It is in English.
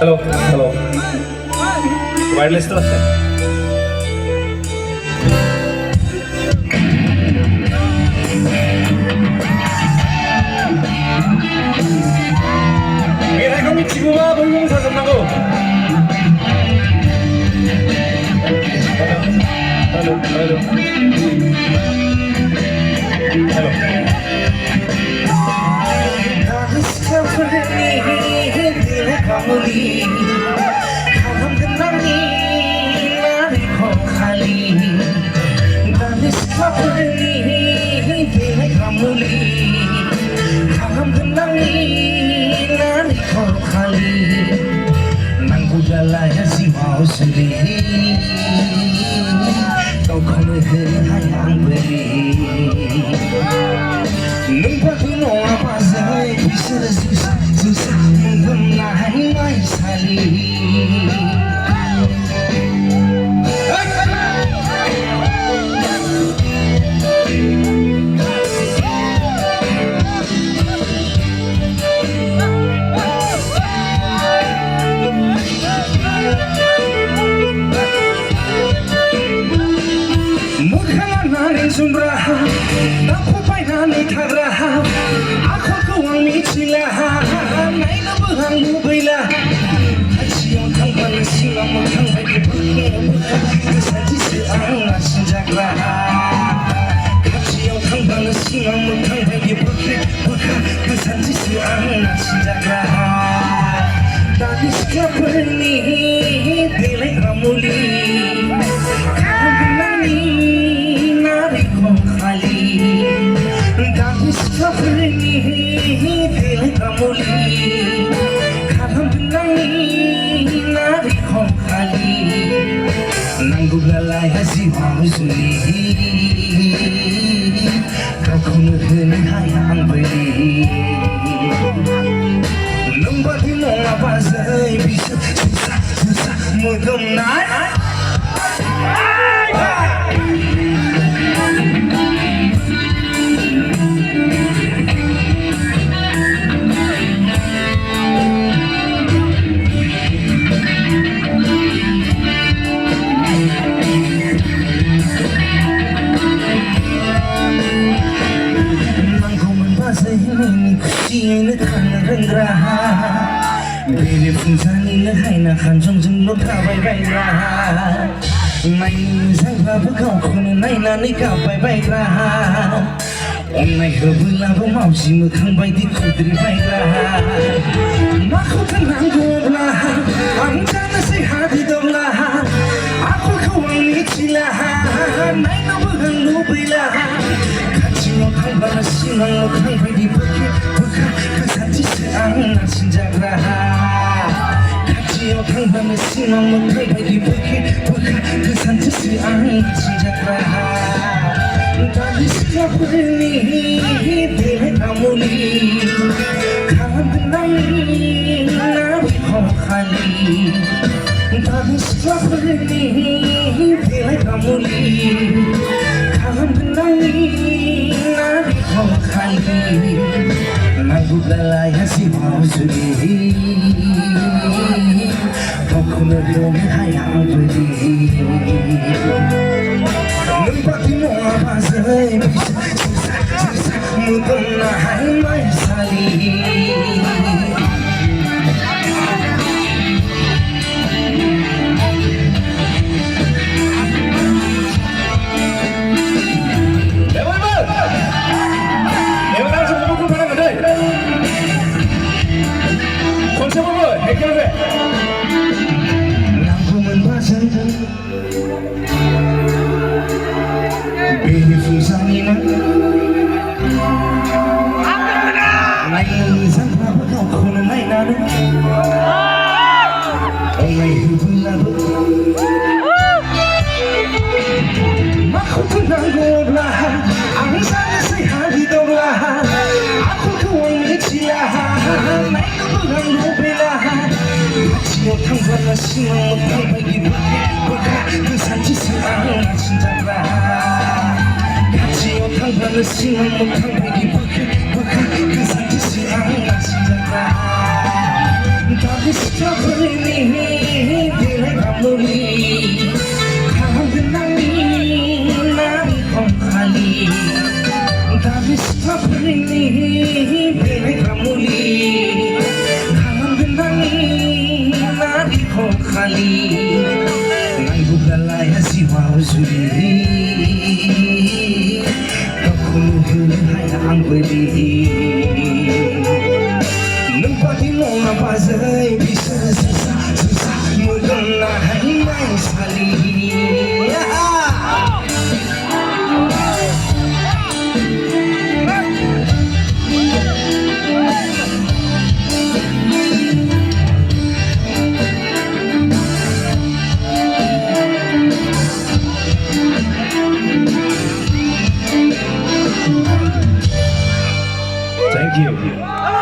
Halo, halo. Wireless terus ya? Kira kami ciuma belum saya senang kok. Halo, halo. Halo. Nanggulalaya si mau sendiri, kau kena hayang beri. Nampak no apa saya bisa susah susah mengenai mai sali. Sumbrah, aku painan ikarah, aku kuang micilah, naik nabang mubailah. Hajian kang panasila mukang bagi berkah, kesati seang senjaklah. Hajian kang panasila mukang bagi berkah, kesati seang senjaklah. Tadi siapa ni delay ramuli, kau benani. Nanggulalaya si mau sendiri, kau kena hayang beri. Nampak di apa saya bisa susah susah mengenai. Sini tanah rendah, beri fungsi hai nak kanjong jenggot kapai baiklah. Main sang babu kau kono nai nani kapai baiklah. Onai kebelah mau si mukang baik di kudri baiklah. Aku tenang goblah, angkana sehat di doblah. Aku kawang icilah, nai nabuhan lubilah. Kacau kau balas sinang mukang baik di bukit. Kesati seang senjaklah, kacau kang balas sinang mukang baik di bukit. Kesati seang senjaklah. Tadi siapa ni delay kamu ni, kau benani nabi kau kali. Tadi siapa ni delay kamu ni, kau benani nabi kau kali. Nanggulalaya si mau sendiri, kau kena hayang beri. Nampak di apa saya bisa susah susah mengenai mai sali. Bini fusani na, naik sampai kau kono naik nado, onai hubungan lo, maku tenang goblah, angsa sehat di doblah, aku kuang micilah, naik hubungan lo belah, kacau kang balas sinang mukang bagi berkah, kesati seang senjaklah. Kang balas sinang mukang bagi berkah, kesati seang senjaklah. Tadi siapa ini Binay kamuli Kalang benangi Nari ko khali Ngai bugalaya si wauzuli Kakuluhu hayang beli Nempati mo mapazay Bisa susah Mugang na haimay sali Thank you.